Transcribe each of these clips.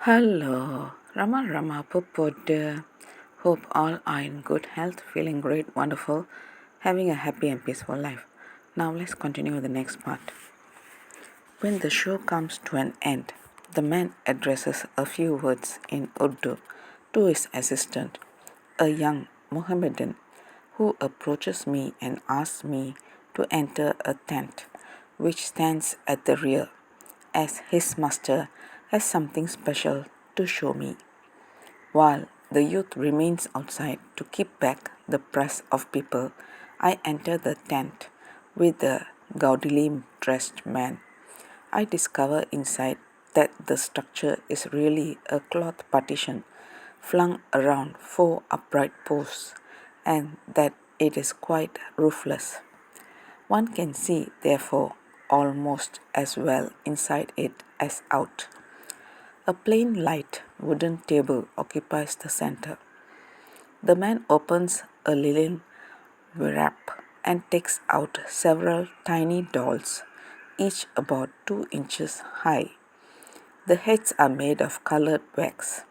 Hello, Rama Rama Pupuda. Hope all are in good health, feeling great, wonderful, having a happy and peaceful life. Now let's continue with the next part. When the show comes to an end, the man addresses a few words in Urdu to his assistant, a young Mohammedan, who approaches me and asks me to enter a tent which stands at the rear, as his master has something special to show me. While the youth remains outside to keep back the press of people, I enter the tent with the gaudily dressed man. I discover inside that the structure is really a cloth partition flung around four upright posts and that it is quite roofless. One can see, therefore, almost as well inside it as out. A plain light wooden table occupies the center. The man opens a linen wrap and takes out several tiny dolls, each about 2 inches high. The heads are made of colored wax,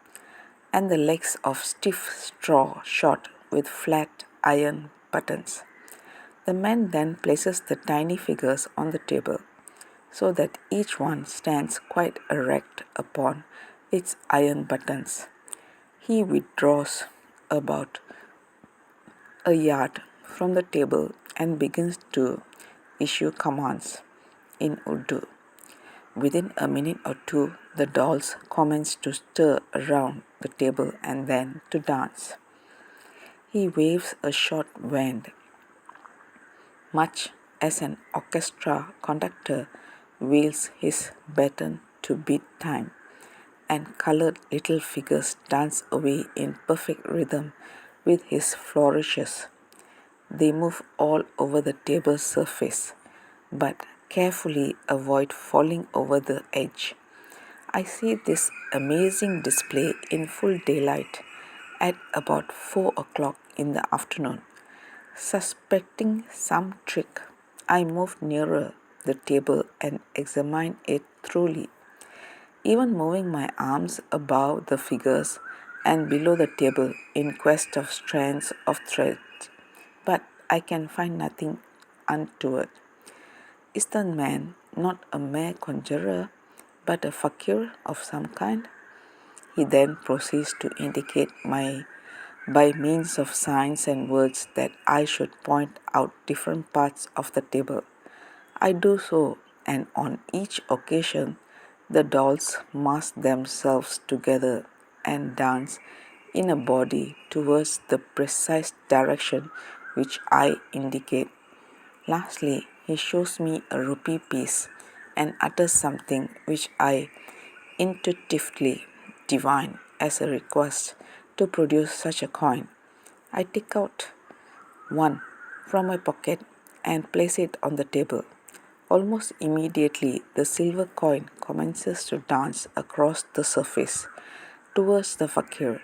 and the legs of stiff straw shod with flat iron buttons. The man then places the tiny figures on the table, so that each one stands quite erect upon its iron buttons. He withdraws about a yard from the table and begins to issue commands in Urdu. Within a minute or two, the dolls commence to stir around the table and then to dance. He waves a short wand, much as an orchestra conductor wields his baton to beat time, and colored little figures dance away in perfect rhythm with his flourishes. They move all over the table's surface, but carefully avoid falling over the edge. I see this amazing display in full daylight at about 4 o'clock in the afternoon. Suspecting some trick, I moved nearer the table and examined it thoroughly, even moving my arms above the figures and below the table in quest of strands of thread. But I can find nothing untoward. Is the man not a mere conjurer, but a fakir of some kind? He then proceeds to indicate by means of signs and words that I should point out different parts of the table. I do so, and on each occasion the dolls mass themselves together and dance in a body towards the precise direction which I indicate. Lastly, he shows me a rupee piece and utters something which I intuitively divine as a request to produce such a coin. I take out one from my pocket and place it on the table. Almost immediately, the silver coin commences to dance across the surface towards the fakir.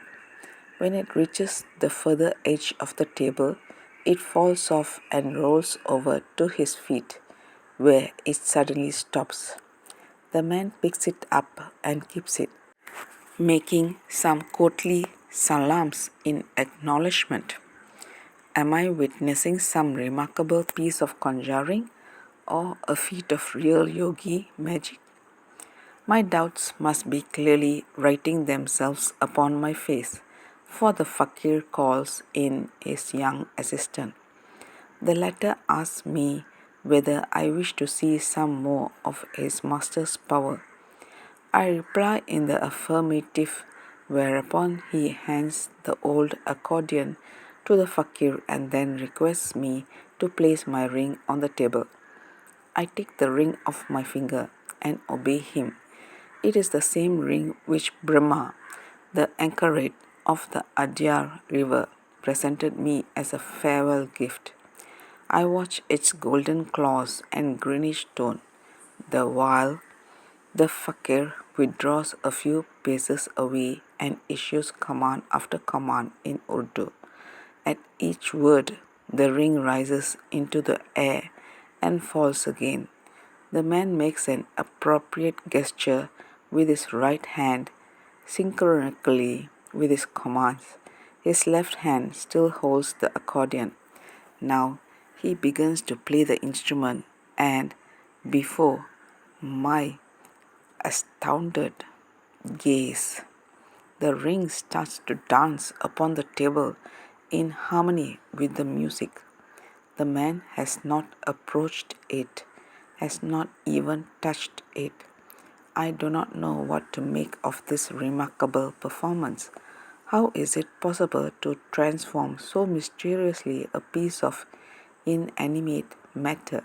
When it reaches the further edge of the table, it falls off and rolls over to his feet, where it suddenly stops. The man picks it up and keeps it, making some courtly salams in acknowledgement. Am I witnessing some remarkable piece of conjuring or a feat of real yogi magic? My doubts must be clearly writing themselves upon my face, for the fakir calls in his young assistant. The latter asks me whether I wish to see some more of his master's power. I reply in the affirmative, whereupon he hands the old accordion to the fakir and then requests me to place my ring on the table. I take the ring off my finger and obey him. It is the same ring which Brahma, the anchoret of the Adyar river, presented me as a farewell gift. I watch its golden claws and greenish tone, the while the fakir withdraws a few paces away and issues command after command in Urdu. At each word, the ring rises into the air and falls again. The man makes an appropriate gesture with his right hand, synchronically with his commands. His left hand still holds the accordion. Now he begins to play the instrument, and before my astounded gaze, the ring starts to dance upon the table in harmony with the music. The man has not approached it, has not even touched it. I do not know what to make of this remarkable performance. How is it possible to transform so mysteriously a piece of inanimate matter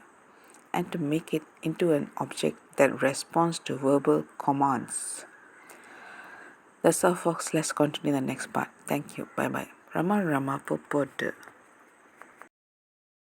and to make it into an object that responds to verbal commands? That's all, folks. Let's continue the next part. Thank you. Bye bye. Rama Rama Popoda.